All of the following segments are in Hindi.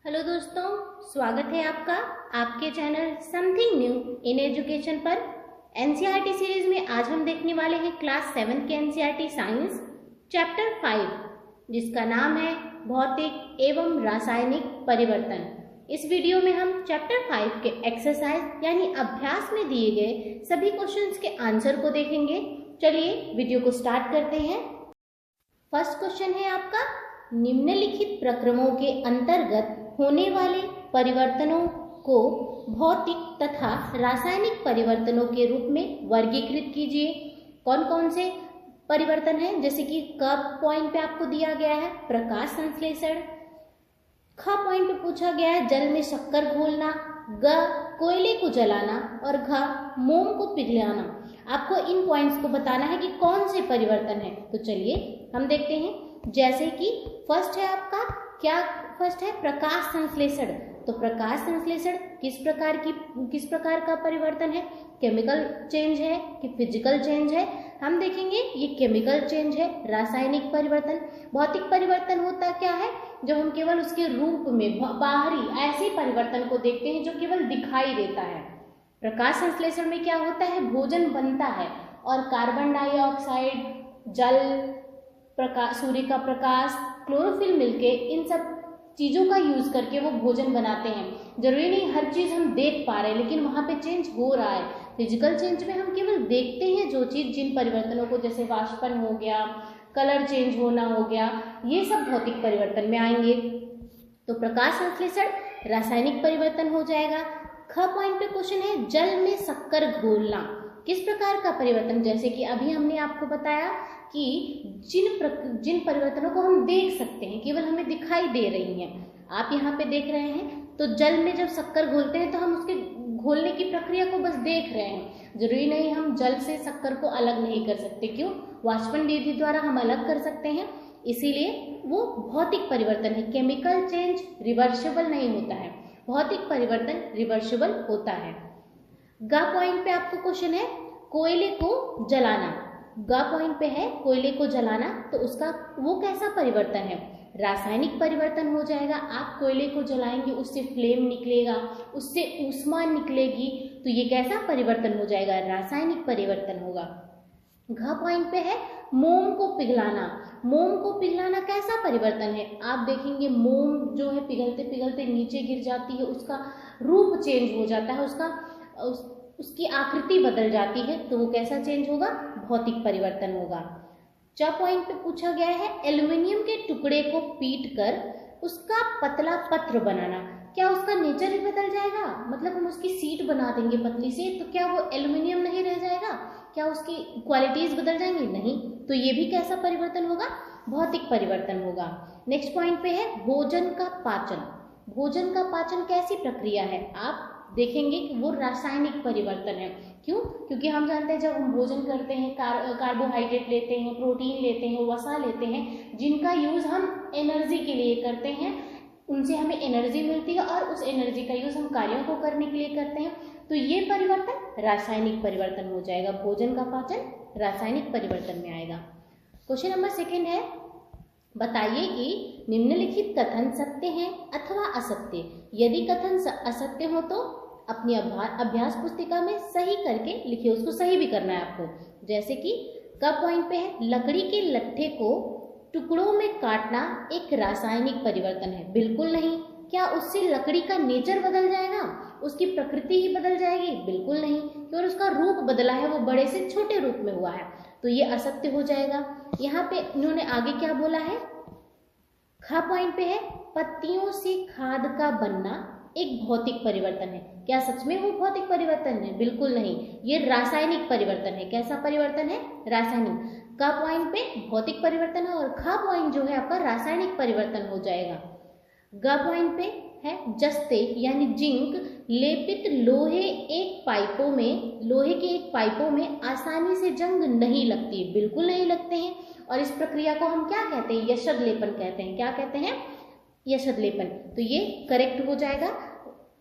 हेलो दोस्तों, स्वागत है आपका आपके channel something new in education पर। एनसीईआरटी सीरीज में आज हम देखने वाले हैं क्लास 7 के एनसीईआरटी साइंस चैप्टर 5, जिसका नाम है भौतिक एवं रासायनिक परिवर्तन। इस वीडियो में हम चैप्टर 5 के एक्सरसाइज यानी अभ्यास में दिए गए सभी क्वेश्चंस के आंसर को देखेंगे। चलिए वीडियो को स्टार्ट करते हैं। फर्स्ट क्वेश्चन है आपका, निम्नलिखित प्रक्रमों के अंतर्गत होने वाले परिवर्तनों को भौतिक तथा रासायनिक परिवर्तनों के रूप में वर्गीकृत कीजिए। कौन कौन से परिवर्तन हैं? जैसे कि क पॉइंट पे आपको दिया गया है प्रकाश संश्लेषण, ख पॉइंट पे पूछा गया है जल में शक्कर घोलना, ग कोयले को जलाना और घ मोम को पिघलाना। आपको इन पॉइंट्स को बताना है कि कौन से परिवर्तन है। तो चलिए हम देखते हैं। जैसे कि फर्स्ट है आपका क्या, फर्स्ट है प्रकाश संश्लेषण। तो प्रकाश संश्लेषण किस प्रकार का परिवर्तन है? केमिकल चेंज है कि फिजिकल चेंज है? हम देखेंगे ये केमिकल चेंज है। रासायनिक परिवर्तन, भौतिक परिवर्तन होता क्या है? जब हम केवल उसके रूप में बाहरी ऐसे परिवर्तन को देखते हैं जो केवल दिखाई देता है। प्रकाश संश्लेषण में क्या होता है? भोजन बनता है और कार्बन डाइऑक्साइड, जल, प्रकाश, सूर्य का प्रकाश, क्लोरोफिल मिलके इन सब चीज़ों का यूज करके वो भोजन बनाते हैं। जरूरी नहीं हर चीज़ हम देख पा रहे हैं, लेकिन वहाँ पे चेंज हो रहा है। फिजिकल चेंज में हम केवल देखते हैं जो चीज़, जिन परिवर्तनों को, जैसे वाष्पन हो गया, कलर चेंज होना हो गया, ये सब भौतिक परिवर्तन में आएंगे। तो प्रकाश संश्लेषण रासायनिक परिवर्तन हो जाएगा। ख पॉइंट पे क्वेश्चन है जल में शक्कर घोलना, किस प्रकार का परिवर्तन? जैसे कि अभी हमने आपको बताया कि जिन परिवर्तनों को हम देख सकते हैं, केवल हमें दिखाई दे रही हैं। आप यहाँ पे देख रहे हैं, तो जल में जब शक्कर घोलते हैं तो हम उसके घोलने की प्रक्रिया को बस देख रहे हैं। जरूरी नहीं हम जल से शक्कर को अलग नहीं कर सकते। क्यों? वाष्पन विधि द्वारा हम अलग कर सकते हैं, इसीलिए वो भौतिक परिवर्तन है। केमिकल चेंज रिवर्सिबल नहीं होता है, भौतिक परिवर्तन रिवर्सिबल होता है। ग पॉइंट पे आपको क्वेश्चन है कोयले को जलाना। ग पॉइंट पे है कोयले को जलाना, तो उसका वो कैसा परिवर्तन है? रासायनिक परिवर्तन हो जाएगा। आप कोयले को जलाएंगे, उससे फ्लेम निकलेगा, उससे ऊष्मा निकलेगी, तो ये कैसा परिवर्तन हो जाएगा? रासायनिक परिवर्तन होगा। घ पॉइंट पे है मोम को पिघलाना। मोम को पिघलाना कैसा परिवर्तन है? आप देखेंगे मोम जो है पिघलते पिघलते नीचे गिर जाती है, उसका रूप चेंज हो जाता है, उसकी आकृति बदल जाती है, तो वो कैसा चेंज होगा? भौतिक परिवर्तन होगा। च पॉइंट पे पूछा गया है एल्युमिनियम के टुकड़े को पीट कर उसका पतला पत्र बनाना। क्या उसका नेचर ही बदल जाएगा? मतलब हम उसकी सीट बना देंगे पतली से, तो क्या वो एल्युमिनियम नहीं रह जाएगा? क्या उसकी क्वालिटीज बदल जाएंगी? नहीं। तो ये भी कैसा परिवर्तन होगा? भौतिक परिवर्तन होगा। नेक्स्ट पॉइंट पे है भोजन का पाचन। भोजन का पाचन कैसी प्रक्रिया है? आप देखेंगे कि वो रासायनिक परिवर्तन है। क्यों? क्योंकि हम जानते हैं जब हम भोजन करते हैं, कार्बोहाइड्रेट लेते हैं, प्रोटीन लेते हैं, वसा लेते हैं, जिनका यूज हम एनर्जी के लिए करते हैं, उनसे हमें एनर्जी मिलती है और उस एनर्जी का यूज हम कार्यों को करने के लिए करते हैं। तो ये परिवर्तन रासायनिक परिवर्तन हो जाएगा। भोजन का पाचन रासायनिक परिवर्तन में आएगा। क्वेश्चन नंबर 2 है, बताइए कि निम्नलिखित कथन सत्य हैं अथवा असत्य। यदि कथन असत्य हो तो अपनी अभ्यास पुस्तिका में सही करके लिखिए, उसको सही भी करना है आपको। जैसे कि क पॉइंट पे है लकड़ी के लट्ठे को टुकड़ों में काटना एक रासायनिक परिवर्तन है। बिल्कुल नहीं। क्या उससे लकड़ी का नेचर बदल जाएगा? उसकी प्रकृति ही बदल जाएगी? बिल्कुल नहीं। क्योंकि उसका रूप बदला है, वो बड़े से छोटे रूप में हुआ है, तो ये असत्य हो जाएगा। यहाँ पे इन्होंने आगे क्या बोला है? ख पॉइंट पे है पत्तियों से खाद का बनना एक भौतिक परिवर्तन है। क्या सच में वो भौतिक परिवर्तन है? बिल्कुल नहीं, ये रासायनिक परिवर्तन है। कैसा परिवर्तन है? रासायनिक। क पॉइंट पे भौतिक परिवर्तन है और ख पॉइंट जो है आपका रासायनिक परिवर्तन हो जाएगा। ग पॉइंट पे है जस्ते यानी जिंक लेपित लोहे के एक पाइपों में आसानी से जंग नहीं लगती। बिल्कुल नहीं लगते हैं, और इस प्रक्रिया को हम क्या कहते हैं? यशद लेपन कहते हैं। क्या कहते हैं? यशद लेपन। तो ये करेक्ट हो जाएगा,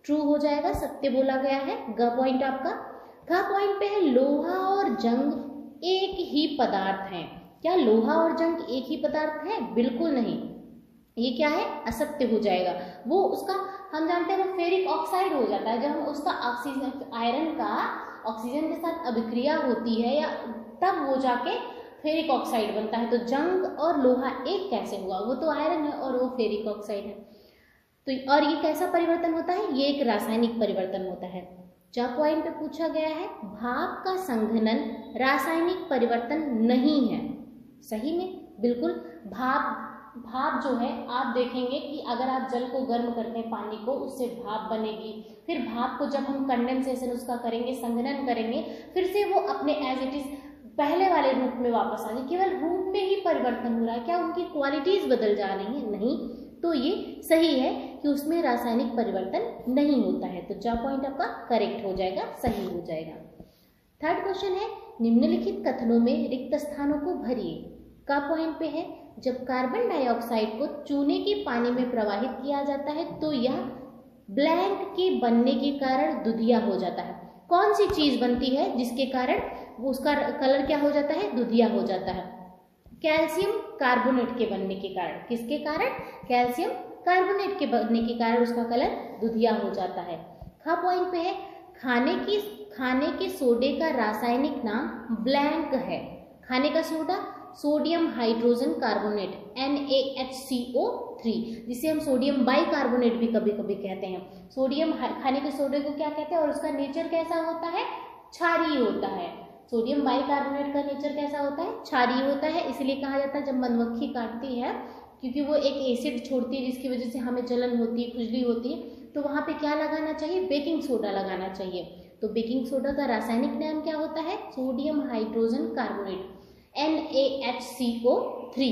ट्रू हो जाएगा, सत्य बोला गया है। ग पॉइंट आपका। घ पॉइंट पे है लोहा और जंग एक ही पदार्थ है। क्या लोहा और जंग एक ही पदार्थ है? बिल्कुल नहीं। ये क्या है, असत्य हो जाएगा। वो उसका हम जानते हैं वो फेरिक ऑक्साइड हो जाता है। जब हम उसका ऑक्सीजन, आयरन का ऑक्सीजन के साथ अभिक्रिया होती है या तब वो जाके फेरिक ऑक्साइड बनता है। तो जंग और लोहा एक कैसे हुआ, वो तो आयरन है और वो फेरिक ऑक्साइड है। तो और ये कैसा परिवर्तन होता है, ये एक रासायनिक परिवर्तन होता है। चा पॉइंट पे पूछा गया है भाप का संघनन रासायनिक परिवर्तन नहीं है। सही में बिल्कुल, भाप जो है आप देखेंगे कि अगर आप जल को गर्म करते हैं, पानी को, उससे भाप बनेगी। फिर भाप को जब हम कंडेंसेशन उसका करेंगे, संघनन करेंगे, फिर से वो अपने एज इट इज पहले वाले रूप में वापस आ जाए। केवल रूप में ही परिवर्तन हो रहा है, क्या उनकी क्वालिटीज बदल जा रही हैं? नहीं। तो ये सही है कि उसमें रासायनिक परिवर्तन नहीं होता है। तो चा पॉइंट आपका करेक्ट हो जाएगा, सही हो जाएगा। थर्ड क्वेश्चन है निम्नलिखित कथनों में रिक्त स्थानों को भरिए। का पॉइंट पे है जब कार्बन डाइऑक्साइड को चूने के पानी में प्रवाहित किया जाता है तो यह ब्लैंक के बनने के कारण दुधिया हो जाता है। कौन सी चीज बनती है जिसके कारण उसका कलर क्या हो जाता है, दुधिया हो जाता है? कैल्शियम कार्बोनेट के बनने के कारण। किसके कारण? कैल्शियम कार्बोनेट के बनने के कारण उसका कलर दुधिया हो जाता है। खा पॉइंट पे है खाने के सोडे का रासायनिक नाम ब्लैंक है। खाने का soda sodium hydrogen carbonate NaHCO3, जिसे हम सोडियम बाइकार्बोनेट भी कभी कभी कहते हैं। सोडियम खाने के सोडे को क्या कहते हैं और उसका नेचर कैसा होता है, क्षारीय होता है। सोडियम बाइकार्बोनेट का नेचर कैसा होता है, क्षारीय होता है। इसलिए कहा जाता है जब मधुमक्खी काटती है, क्योंकि वो एक एसिड छोड़ती है जिसकी वजह से हमें जलन होती है, खुजली होती है, तो वहाँ पे क्या लगाना चाहिए, बेकिंग सोडा लगाना चाहिए। तो बेकिंग सोडा का रासायनिक नाम क्या होता है, सोडियम हाइड्रोजन कार्बोनेट NaHCO3।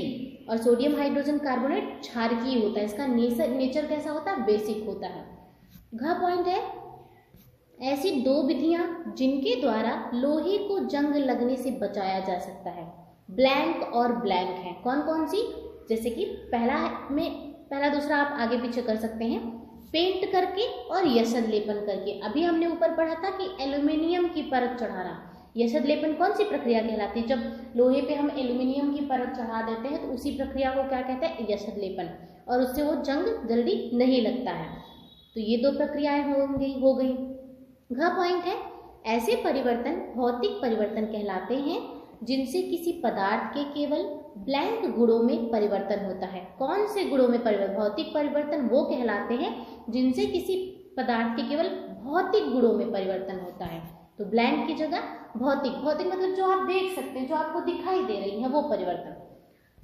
और सोडियम हाइड्रोजन कार्बोनेट क्षारकीय होता है, इसका नेचर कैसा होता है, बेसिक होता है। घ पॉइंट है ऐसी दो विधियां जिनके द्वारा लोहे को जंग लगने से बचाया जा सकता है। ब्लैंक और ब्लैंक है। कौन कौन सी? जैसे कि पहला दूसरा आप आगे पीछे कर सकते हैं, पेंट करके और यशद लेपन करके। अभी हमने ऊपर पढ़ा था कि एल्यूमिनियम की परत चढ़ाना। यशद लेपन कौन सी प्रक्रिया कहलाती है? जब लोहे पे हम एल्यूमिनियम की परत चढ़ा देते हैं तो उसी प्रक्रिया को क्या कहते हैं, यशद लेपन, और उससे वो जंग जल्दी नहीं लगता है। तो ये दो प्रक्रियाएं हो गई। घ पॉइंट है ऐसे परिवर्तन भौतिक परिवर्तन कहलाते हैं जिनसे किसी पदार्थ के केवल ब्लैंक गुणों में परिवर्तन होता है। कौन से गुणों में परिवर्तन? भौतिक परिवर्तन वो कहलाते हैं जिनसे किसी पदार्थ के केवल भौतिक गुणों में परिवर्तन होता है। तो ब्लैंक की जगह भौतिक मतलब जो आप देख सकते हैं, जो आपको दिखाई दे रही है, वो परिवर्तन।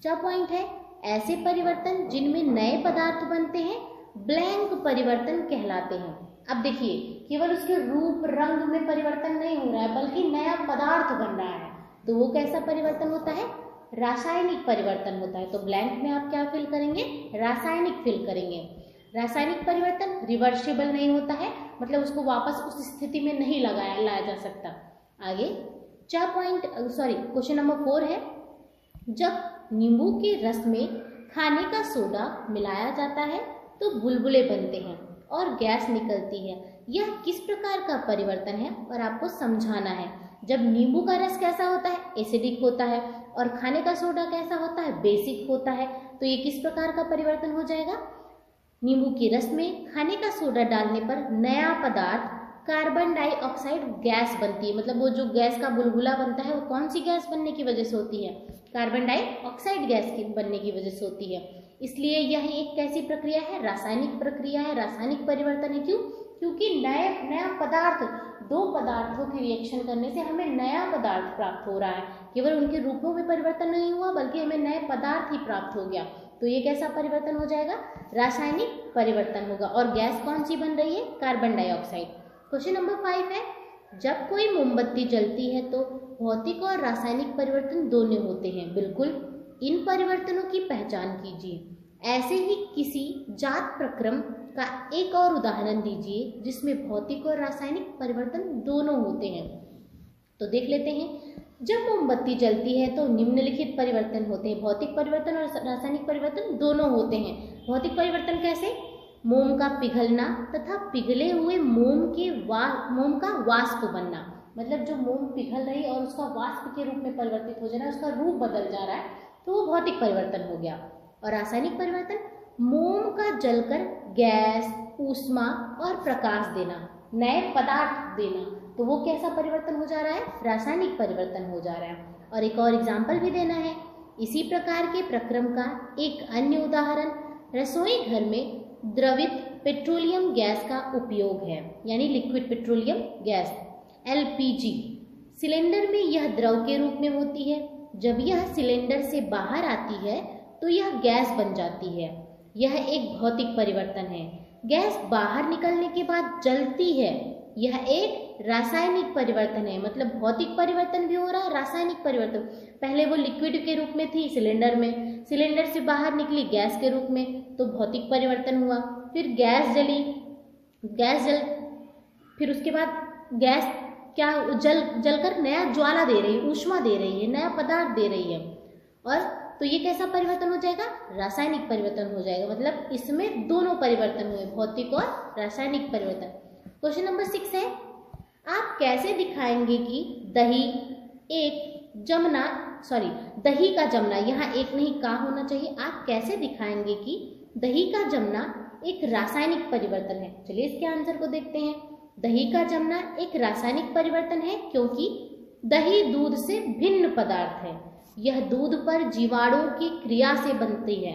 चा पॉइंट है ऐसे परिवर्तन जिनमें नए पदार्थ बनते हैं ब्लैंक परिवर्तन कहलाते हैं। अब देखिए, केवल उसके रूप रंग में परिवर्तन नहीं हो रहा है बल्कि नया पदार्थ बन रहा है, तो वो कैसा परिवर्तन होता है, रासायनिक परिवर्तन होता है। तो ब्लैंक में आप क्या फिल करेंगे, रासायनिक फिल करेंगे। रासायनिक परिवर्तन रिवर्सिबल नहीं होता है, मतलब उसको वापस उस स्थिति में नहीं लाया जा सकता। आगे क्वेश्चन नंबर 4 है जब नींबू के रस में खाने का सोडा मिलाया जाता है तो बुलबुले बनते हैं और गैस निकलती है। यह किस प्रकार का परिवर्तन है और आपको समझाना है। जब नींबू का रस कैसा होता है, एसिडिक होता है, और खाने का सोडा कैसा होता है, बेसिक होता है। तो ये किस प्रकार का परिवर्तन हो जाएगा, नींबू के रस में खाने का सोडा डालने पर नया पदार्थ कार्बन डाइऑक्साइड गैस बनती है। मतलब वो जो गैस का बुलबुला बनता है वो कौन सी गैस बनने की वजह से होती है, कार्बन डाइऑक्साइड गैस की बनने की वजह से होती है। इसलिए यह एक कैसी प्रक्रिया है, रासायनिक प्रक्रिया है, रासायनिक परिवर्तन है। क्यों? क्योंकि नया पदार्थ, दो पदार्थों के रिएक्शन करने से हमें नया पदार्थ प्राप्त हो रहा है। केवल उनके रूपों में परिवर्तन नहीं हुआ बल्कि हमें नए पदार्थ ही प्राप्त हो गया। तो ये कैसा परिवर्तन हो जाएगा, रासायनिक परिवर्तन होगा। और गैस कौन सी बन रही है, कार्बन डाइऑक्साइड। क्वेश्चन नंबर 5 है जब कोई मोमबत्ती जलती है तो भौतिक और रासायनिक परिवर्तन दोनों होते हैं। बिल्कुल, इन परिवर्तनों की पहचान कीजिए। ऐसे ही किसी जात प्रक्रम का एक और उदाहरण दीजिए जिसमें भौतिक और रासायनिक परिवर्तन दोनों होते हैं। तो देख लेते हैं। जब मोमबत्ती जलती है तो निम्नलिखित परिवर्तन होते हैं। भौतिक परिवर्तन और रासायनिक परिवर्तन दोनों होते हैं। भौतिक परिवर्तन कैसे, मोम का पिघलना तथा पिघले हुए मोम का वाष्प बनना। मतलब जो मोम पिघल रही है और उसका वाष्प के रूप में परिवर्तित हो जाना, उसका रूप बदल जा रहा है, तो वो भौतिक परिवर्तन हो गया। और रासायनिक परिवर्तन, मोम का जलकर गैस, ऊष्मा और प्रकाश देना, नए पदार्थ देना, तो वो कैसा परिवर्तन हो जा रहा है? रासायनिक परिवर्तन हो जा रहा है। और एक और एग्जाम्पल भी देना है। इसी प्रकार के प्रक्रम का एक अन्य उदाहरण रसोई घर में द्रवित पेट्रोलियम गैस का उपयोग है, यानी liquid petroleum gas LPG। Cylinder में यह द्रव के रूप में होती है। जब यह सिलेंडर से बाहर आती है तो यह गैस बन जाती है। यह एक भौतिक परिवर्तन है। गैस बाहर निकलने के बाद जलती है। यह एक रासायनिक परिवर्तन है, मतलब भौतिक परिवर्तन भी हो रहा है, रासायनिक परिवर्तन। पहले वो लिक्विड के रूप में थी सिलेंडर में, सिलेंडर से बाहर निकली गैस के रूप में, तो भौतिक परिवर्तन हुआ। फिर गैस जली, फिर उसके बाद गैस क्या जलकर नया ज्वाला दे रही है, ऊष्मा दे रही है, नया पदार्थ दे रही है। और तो ये कैसा परिवर्तन हो जाएगा? रासायनिक परिवर्तन हो जाएगा। मतलब इसमें दोनों परिवर्तन हुए, भौतिक और रासायनिक परिवर्तन। क्वेश्चन नंबर 6 है, आप कैसे दिखाएंगे कि दही का जमना, यहाँ एक नहीं का होना चाहिए। आप कैसे दिखाएंगे कि दही का जमना एक रासायनिक परिवर्तन है? चलिए इसके आंसर को देखते हैं। दही का जमना एक रासायनिक परिवर्तन है क्योंकि दही दूध से भिन्न पदार्थ है। यह दूध पर जीवाणुओं की क्रिया से बनती है।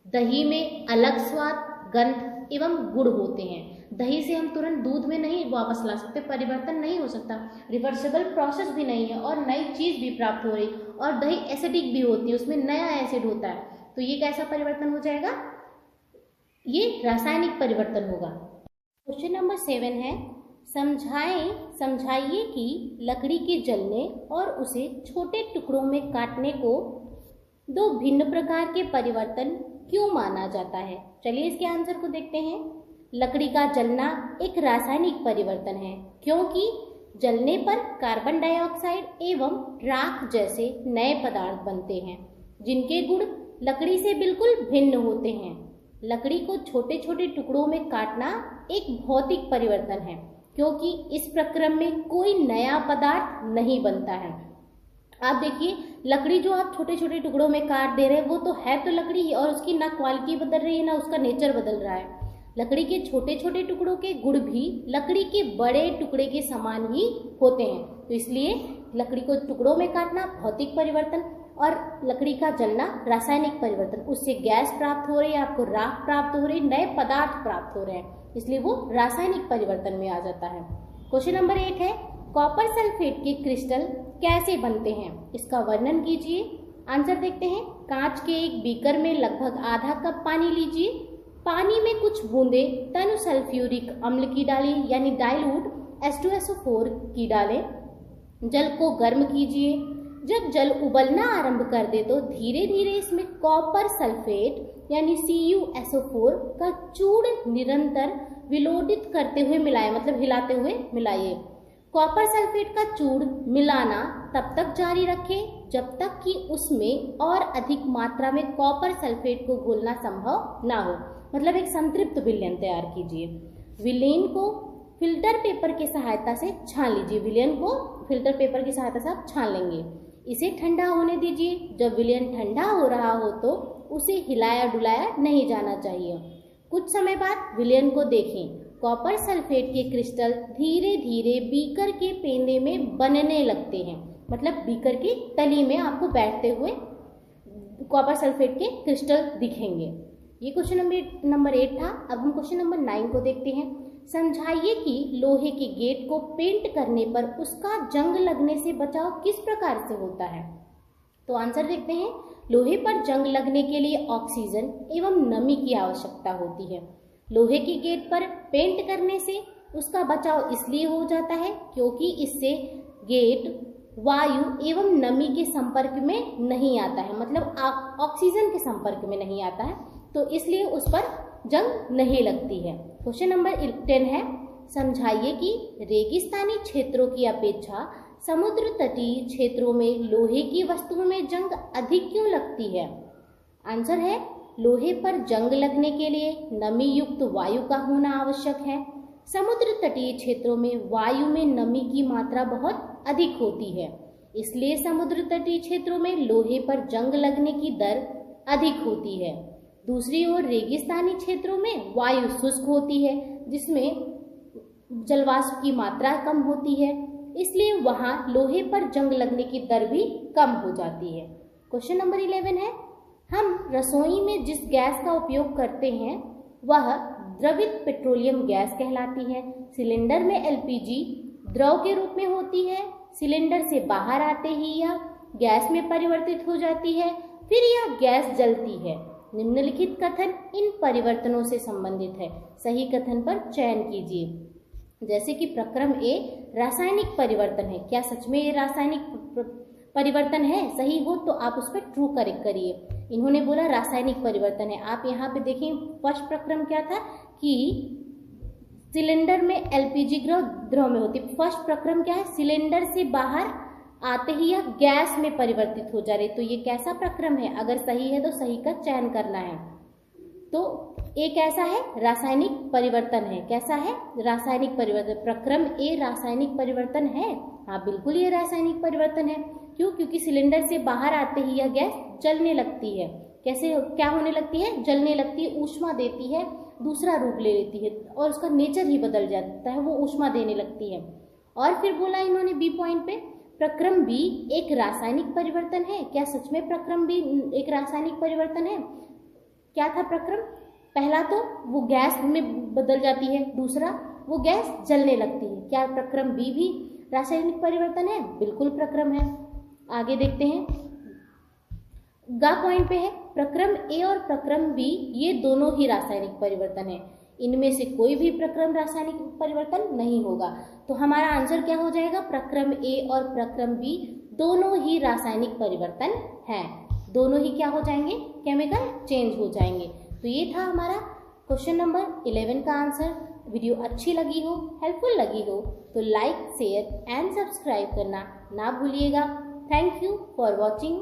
दही में अलग स्वाद, गंध एवं गुण होते हैं। दही से हम तुरंत दूध में नहीं वापस ला सकते, परिवर्तन नहीं हो सकता, रिवर्सिबल प्रोसेस भी नहीं है और नई चीज भी प्राप्त हो रही। और दही एसिडिक भी होती है, उसमें नया एसिड होता है, तो ये कैसा परिवर्तन हो जाएगा? ये रासायनिक परिवर्तन होगा। क्वेश्चन नंबर 7 है, समझाइए कि लकड़ी के जलने और उसे छोटे टुकड़ों में काटने को दो भिन्न प्रकार के परिवर्तन क्यों माना जाता है? चलिए इसके आंसर को देखते हैं। लकड़ी का जलना एक रासायनिक परिवर्तन है क्योंकि जलने पर कार्बन डाइऑक्साइड एवं राख जैसे नए पदार्थ बनते हैं जिनके गुण लकड़ी से बिल्कुल भिन्न होते हैं। लकड़ी को छोटे छोटे टुकड़ों में काटना एक भौतिक परिवर्तन है क्योंकि इस प्रक्रम में कोई नया पदार्थ नहीं बनता है। आप देखिए, लकड़ी जो आप छोटे छोटे टुकड़ों में काट दे रहे हैं वो तो है तो लकड़ी ही, और उसकी ना क्वालिटी बदल रही है ना उसका नेचर बदल रहा है। लकड़ी के छोटे छोटे टुकड़ों के गुण भी लकड़ी के बड़े टुकड़े के समान ही होते हैं। तो इसलिए लकड़ी को टुकड़ों में काटना भौतिक परिवर्तन और लकड़ी का जलना रासायनिक परिवर्तन। उससे गैस प्राप्त हो रही है, आपको राख प्राप्त हो रही है, नए पदार्थ प्राप्त हो रहे हैं, इसलिए वो रासायनिक परिवर्तन में आ जाता है। क्वेश्चन नंबर 8 है, कॉपर सल्फेट के क्रिस्टल कैसे बनते हैं? इसका वर्णन कीजिए। आंसर देखते हैं। कांच के एक बीकर में लगभग आधा कप पानी लीजिए। पानी में कुछ बूंदे तनु सल्फ्यूरिक अम्ल की डालें, यानी डाइल्यूट H2SO4 की डालें। जल को गर्म कीजिए। जब जल उबलना आरंभ कर दे तो धीरे धीरे इसमें कॉपर सल्फेट यानी CuSO4 का चूर्ण निरंतर विलोडित करते हुए मिलाएं, मतलब हिलाते हुए मिलाइए। कॉपर सल्फेट का चूर्ण मिलाना तब तक जारी रखें जब तक कि उसमें और अधिक मात्रा में कॉपर सल्फेट को घोलना संभव ना हो, मतलब एक संतृप्त विलयन तैयार कीजिए। विलयन को फिल्टर पेपर की सहायता से छान लीजिए। विलयन को फिल्टर पेपर की सहायता से आप छान लेंगे। इसे ठंडा होने दीजिए। जब विलयन ठंडा हो रहा हो तो उसे हिलाया डुलाया नहीं जाना चाहिए। कुछ समय बाद विलयन को देखें। कॉपर सल्फेट के क्रिस्टल धीरे धीरे बीकर के पेंदे में बनने लगते हैं, मतलब बीकर की तली में आपको बैठते हुए कॉपर सल्फेट के क्रिस्टल दिखेंगे। ये क्वेश्चन नंबर 8 था। अब हम क्वेश्चन नंबर 9 को देखते हैं। समझाइए कि लोहे के गेट को पेंट करने पर उसका जंग लगने से बचाव किस प्रकार से होता है? तो आंसर देखते हैं। लोहे पर जंग लगने के लिए ऑक्सीजन एवं नमी की आवश्यकता होती है। लोहे के गेट पर पेंट करने से उसका बचाव इसलिए हो जाता है क्योंकि इससे गेट वायु एवं नमी के संपर्क में नहीं आता है, मतलब ऑक्सीजन के संपर्क में नहीं आता है, तो इसलिए उस पर जंग नहीं लगती है। क्वेश्चन नंबर 10 है, समझाइए कि रेगिस्तानी क्षेत्रों की अपेक्षा समुद्र तटीय क्षेत्रों में लोहे की वस्तुओं में जंग अधिक क्यों लगती है? आंसर है, लोहे पर जंग लगने के लिए नमी युक्त वायु का होना आवश्यक है। समुद्र तटीय क्षेत्रों में वायु में नमी की मात्रा बहुत अधिक होती है, इसलिए समुद्र तटीय क्षेत्रों में लोहे पर जंग लगने की दर अधिक होती है। दूसरी ओर रेगिस्तानी क्षेत्रों में वायु शुष्क होती है, जिसमें जलवाष्प की मात्रा कम होती है, इसलिए वहां लोहे पर जंग लगने की दर भी कम हो जाती है। क्वेश्चन नंबर 11 है, हम रसोई में जिस गैस का उपयोग करते हैं वह द्रवित पेट्रोलियम गैस कहलाती है। सिलेंडर में एलपीजी द्रव के रूप में होती है। सिलेंडर से बाहर आते ही यह गैस में परिवर्तित हो जाती है, फिर यह गैस जलती है। निम्नलिखित कथन इन परिवर्तनों से संबंधित है, सही कथन पर चयन कीजिए। जैसे कि प्रक्रम ए रासायनिक परिवर्तन है, क्या सच में ये रासायनिक परिवर्तन है? सही हो तो आप उस पर ट्रू करेक्ट करिए। इन्होंने बोला रासायनिक परिवर्तन है। आप यहाँ पे देखें फर्स्ट प्रक्रम क्या था कि सिलेंडर में एलपीजी द्रव में होती। फर्स्ट प्रक्रम क्या है? सिलेंडर से बाहर आते ही यह गैस में परिवर्तित हो जा रही। तो ये कैसा प्रक्रम है? अगर सही है तो सही का चयन करना है। तो एक ऐसा है रासायनिक परिवर्तन है। कैसा है? रासायनिक परिवर्तन। प्रक्रम ए रासायनिक परिवर्तन है। हाँ बिल्कुल ये रासायनिक परिवर्तन है। क्यों? क्योंकि सिलेंडर से बाहर आते ही यह गैस जलने लगती है। कैसे क्या होने लगती है? जलने लगती है, ऊष्मा देती है, दूसरा रूप ले लेती है और उसका नेचर ही बदल जाता है, वो ऊष्मा देने लगती है। और फिर बोला इन्होंने बी पॉइंट पे, प्रक्रम बी एक रासायनिक परिवर्तन है। क्या सच में प्रक्रम बी एक रासायनिक परिवर्तन है? क्या था प्रक्रम? पहला तो वो गैस में बदल जाती है, दूसरा वो गैस जलने लगती है। क्या प्रक्रम बी भी रासायनिक परिवर्तन है? बिल्कुल प्रक्रम है। आगे देखते हैं, गा पॉइंट पे है, प्रक्रम ए और प्रक्रम बी ये दोनों ही रासायनिक परिवर्तन है। इनमें से कोई भी प्रक्रम रासायनिक परिवर्तन नहीं होगा। तो हमारा आंसर क्या हो जाएगा? प्रक्रम ए और प्रक्रम बी दोनों ही रासायनिक परिवर्तन हैं। दोनों ही क्या हो जाएंगे? केमिकल चेंज हो जाएंगे। तो ये था हमारा क्वेश्चन नंबर 11 का आंसर। वीडियो अच्छी लगी हो, हेल्पफुल लगी हो तो लाइक, शेयर एंड सब्सक्राइब करना ना भूलिएगा। Thank you for watching.